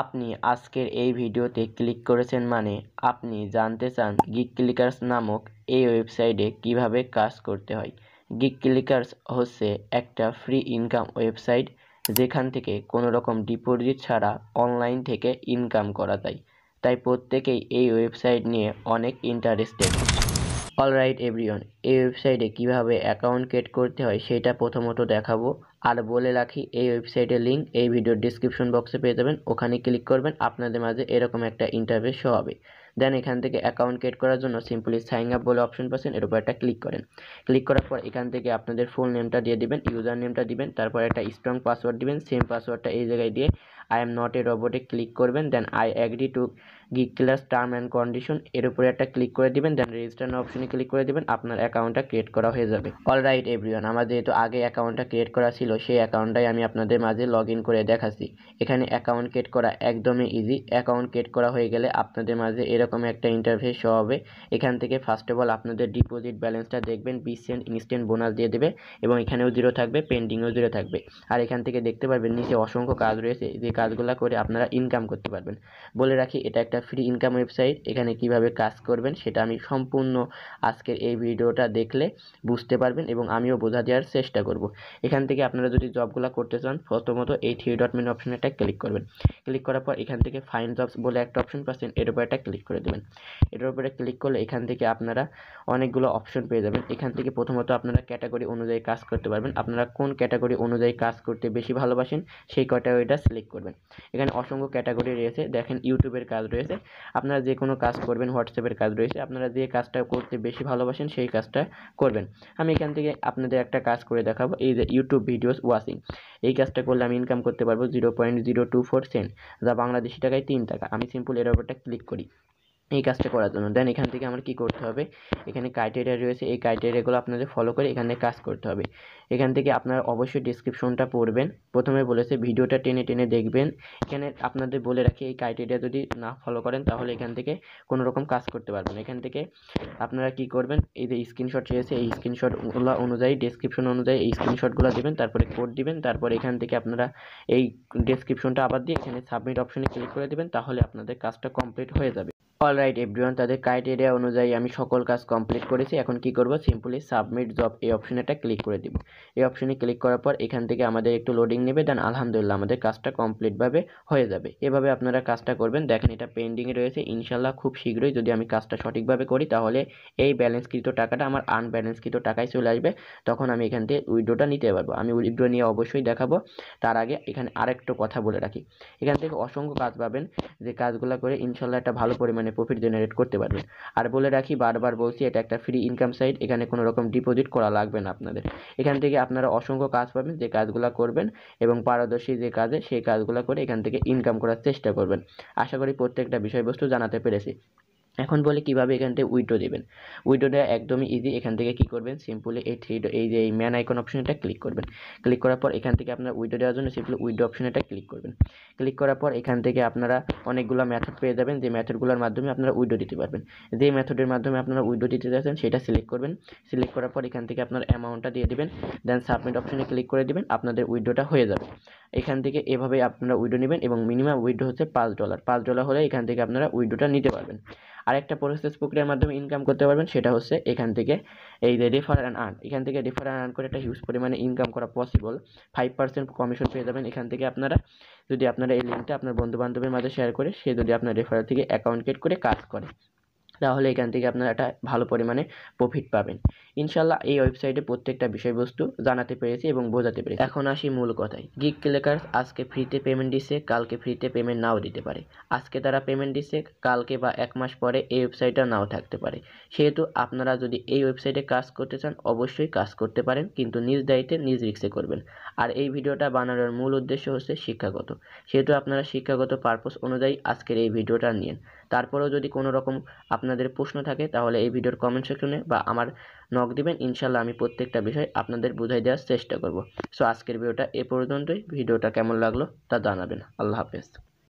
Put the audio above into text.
আপনি আজকের এই ভিডিওতে ক্লিক করেছেন মানে আপনি জানতে চান গিগ ক্লিকার্স নামক এই ওয়েবসাইটে কিভাবে কাজ করতে হয়। গিগ ক্লিকার্স হচ্ছে একটা ফ্রি ইনকাম ওয়েবসাইট যেখান থেকে কোনো রকম ডিপোজিট ছাড়া অনলাইন থেকে ইনকাম করা যায়। তাই প্রত্যেকেই এই ওয়েবসাইট নিয়ে অনেক ইন্টারেস্টেড। অলরাইট এভরিওয়ান, এই ওয়েবসাইটে কিভাবে অ্যাকাউন্ট ক্রিয়েট করতে হয় সেটা প্রথমত দেখাবো। আর বলে রাখি, এই ওয়েবসাইটের লিঙ্ক এই ভিডিওর ডিসক্রিপশন বক্সে পেয়ে যাবেন, ওখানে ক্লিক করবেন, আপনাদের মাঝে এরকম একটা ইন্টারফেস শো হবে। দেন এখান থেকে অ্যাকাউন্ট ক্রিয়েট করার জন্য সিম্পলি সাইন আপ বলে অপশন পাচ্ছেন, এর উপর একটা ক্লিক করেন। ক্লিক করার পর এখান থেকে আপনাদের ফুল নেমটা দিয়ে দিবেন, ইউজার নেমটা দিবেন, তারপর একটা স্ট্রং পাসওয়ার্ড দিবেন। সেম পাসওয়ার্ডটা এই জায়গায় দিয়ে আই এম নট এ রোবটে ক্লিক করবেন। Then I agree to gig class term and condition, এর উপরে একটা ক্লিক করে দিবেন। দেন রেজিস্টার নাও অপশনে ক্লিক করে দিবেন, আপনার অ্যাকাউন্টটা ক্রিয়েট করা হয়ে যাবে। অলরাইট এভরিওয়ান, আমার যেহেতু আগে অ্যাকাউন্টটা ক্রিয়েট করা ছিল সেই অ্যাকাউন্টটাই আমি আপনাদের মাঝে লগ ইন করে দেখাচ্ছি। এখানে অ্যাকাউন্ট ক্রিয়েট করা একদমই ইজি। অ্যাকাউন্ট ক্রিয়েট করা হয়ে গেলে আপনাদের মাঝে এরকম একটা ইন্টারফেস শো হবে। এখান থেকে ফার্স্ট অফ অল আপনাদের ডিপোজিট ব্যালেন্সটা দেখবেন, 20 সেন্ট ইনস্ট্যান্ট বোনাস দিয়ে দেবে এবং এখানেও 0 থাকবে, পেন্ডিংও 0 থাকবে। আর এখান থেকে দেখতে পারবেন নিচে অসংখ্য কাজ রয়েছে, যে কাজগুলো করে আপনারা ইনকাম করতে পারবেন। বলে রাখি, এটা একটা ফ্রি ইনকাম ওয়েবসাইট। এখানে কিভাবে কাজ করবেন সেটা আমি সম্পূর্ণ আজকের এই ভিডিওটা দেখলে বুঝতে পারবেন এবং আমিও বোঝা দেওয়ার চেষ্টা করব। এখান থেকে আপনারা যদি জবগুলো করতে চান, প্রথমত এই 3 ডট মেনু অপশনে একটা ক্লিক করবেন। ক্লিক করার পর এখান থেকে ফাইন্ড জবস বলে একটা অপশন পাচ্ছেন, এর উপর একটা ক্লিক করে দেবেন। এটার উপরে ক্লিক করলে এখান থেকে আপনারা অনেকগুলো অপশন পেয়ে যাবেন। এখান থেকে প্রথমত আপনারা ক্যাটাগরি অনুযায়ী কাজ করতে পারবেন। আপনারা কোন ক্যাটাগরি অনুযায়ী কাজ করতে বেশি ভালোবাসেন সেই ক্যাটাগরিটা সিলেক্ট করবেন। এখানে অসংখ্য ক্যাটাগরি রয়েছে, দেখেন ইউটিউবের কাজ রয়েছে, আপনারা যে কোনো কাজ করবেন, হোয়াটসঅ্যাপের কাজ রয়েছে, আপনারা যে কাজটা করতে বেশি ভালোবাসেন সেই কাজটা করবেন। আমি এখান থেকে আপনাদের একটা কাজ করে দেখাবো, এই যে ইউটিউব ভিডিওস ওয়াচিং, এই কাজটা করলে আমি ইনকাম করতে পারবো 0.024 সেন্ট, যা বাংলাদেশি টাকায় 3 টাকা। আমি সিম্পল এর উপরটা ক্লিক করি এই কাজটা করার জন্য। দেন এখান থেকে আমার কি করতে হবে, এখানে ক্রাইটেরিয়া রয়েছে, এই ক্রাইটেরিয়াগুলো আপনাদের ফলো করে এখানে কাজ করতে হবে। এখান থেকে আপনারা অবশ্যই ডিসক্রিপশনটা পড়বেন। প্রথমে বলেছে ভিডিওটা টেনে টেনে দেখবেন। এখানে আপনাদের বলে রাখি, এই ক্রাইটেরিয়া যদি না ফলো করেন তাহলে এখান থেকে কোনো রকম কাজ করতে পারবেন। এখান থেকে আপনারা কি করবেন, এই যে স্ক্রিনশট রয়েছে এই স্ক্রিনশটগুলো অনুযায়ী, ডেসক্রিপশন অনুযায়ী এই স্ক্রিনশটগুলো দেবেন, তারপরে কোড দিবেন, তারপর এখান থেকে আপনারা এই ডেসক্রিপশনটা আবার দিয়ে এখানে সাবমিট অপশনে ক্লিক করে দেবেন, তাহলে আপনাদের কাজটা কমপ্লিট হয়ে যাবে। অলরাইট এভরিওয়ান, তাদের ক্রাইটেরিয়া অনুযায়ী আমি সকল কাজ কমপ্লিট করেছি। এখন কি করব, সিম্পলি সাবমিট জব এই অপশনটা ক্লিক করে দিব। এই অপশনে ক্লিক করার পর এখান থেকে আমাদের একটু লোডিং নেবে, দেন আলহামদুলিল্লাহ আমাদের কাজটা কমপ্লিটভাবে হয়ে যাবে। এভাবে আপনারা কাজটা করবেন। দেখেন এটা পেন্ডিংয়ে রয়েছে, ইনশাল্লাহ খুব শীঘ্রই যদি আমি কাজটা সঠিকভাবে করি তাহলে এই ব্যালেন্সকৃত টাকাটা আমার আনব্যালেন্সকৃত টাকায় চলে আসবে, তখন আমি এখান থেকে উইথড্রটা নিতে পারবো। আমি উইথড্র নিয়ে অবশ্যই দেখাবো। তার আগে এখানে আরেকটা কথা বলে রাখি, এখান থেকে অসংখ্য কাজ পাবেন, যে কাজগুলো করে ইনশাল্লাহ একটা ভালো পরিমাণে প্রফিট জেনারেট করতে পারবেন। আর বলে রাখি, বারবার বলছি, এটা একটা ফ্রি ইনকাম সাইট, এখানে কোনো রকম ডিপোজিট করা লাগবে না আপনাদের। এখান থেকে আপনারা অসংখ্য কাজ পাবেন, যে কাজগুলো করবেন এবং পারদর্শী যে কাজে সেই কাজগুলো করে এখান থেকে ইনকাম করার চেষ্টা করবেন। আশা করি প্রত্যেকটা বিষয়বস্তু জানাতে পেরেছি। এখন বলে কিভাবে এখান থেকে উইথড্র দেবেন। উইথড্রটা একদমই ইজি। এখান থেকে কি করবেন, সিম্পলি এই যে ম্যান আইকন অপশনটা ক্লিক করবেন। ক্লিক করার পর এখান থেকে আপনারা উইথড্র দেওয়ার জন্য সিম্পলি উইথড্র অপশনটা ক্লিক করবেন। ক্লিক করার পর এখান থেকে আপনারা অনেকগুলো মেথড পেয়ে যাবেন, যে মেথডগুলোর মাধ্যমে আপনারা উইথড্র দিতে পারবেন। যে মেথডের মাধ্যমে আপনারা উইথড্র দিতে চাচ্ছেন সেটা সিলেক্ট করবেন। সিলেক্ট করার পর এখান থেকে আপনার অ্যামাউন্টটা দিয়ে দেবেন, দেন সাবমিট অপশনে ক্লিক করে দেবেন, আপনাদের উইথড্রটা হয়ে যাবে। এখান থেকে এভাবে আপনারা উইথড্র নেবেন এবং মিনিমাম উইথড্র হচ্ছে $5। $5 হলে এখান থেকে আপনারা উইথড্রটা নিতে পারবেন। আরেকটা প্রসেস প্রক্রিয়ার মাধ্যমে ইনকাম করতে পারবেন, সেটা হচ্ছে এখান থেকে এই যে রেফার অ্যান্ড আর্ন, এখান থেকে রেফার অ্যান্ড আর্ন করে একটা হিউজ পরিমাণে ইনকাম করা পসিবল। 5% কমিশন পেয়ে যাবেন এখান থেকে আপনারা, যদি আপনারা এই লিঙ্কটা আপনার বন্ধু বান্ধবের মাঝে শেয়ার করে সে যদি আপনার রেফারেল থেকে অ্যাকাউন্ট ক্রিয়েট করে কাজ করে, তাহলে এখান থেকে আপনারা একটা ভালো পরিমাণে প্রফিট পাবেন। ইনশাল্লাহ এই ওয়েবসাইটে প্রত্যেকটা বিষয়বস্তু জানাতে পেরেছি এবং বোঝাতে পেরেছি। এখন আসি মূল কথায়, গিগ ক্লিকার্স আজকে ফ্রিতে পেমেন্ট দিচ্ছে, কালকে ফ্রিতে পেমেন্ট নাও দিতে পারে। আজকে তারা পেমেন্ট দিচ্ছে, কালকে বা 1 মাস পরে এই ওয়েবসাইটটা নাও থাকতে পারে। সেহেতু আপনারা যদি এই ওয়েবসাইটে কাজ করতে চান অবশ্যই কাজ করতে পারেন, কিন্তু নিজ দায়িত্বে নিজ রিস্কে করবেন। আর এই ভিডিওটা বানানোর মূল উদ্দেশ্য হচ্ছে শিক্ষাগত, সেহেতু আপনারা শিক্ষাগত পারপোজ অনুযায়ী আজকের এই ভিডিওটা নিন। তারপরেও যদি কোনো রকম আপনাদের প্রশ্ন থাকে তাহলে এই ভিডিওর কমেন্ট সেকশনে বা আমার নক দিবেন, ইনশাল্লাহ আমি প্রত্যেকটা বিষয় আপনাদের বুঝাই দেওয়ার চেষ্টা করব। সো আজকের ভিডিওটা এ পর্যন্তই। ভিডিওটা কেমন লাগলো তা জানাবেন। আল্লাহ হাফেজ।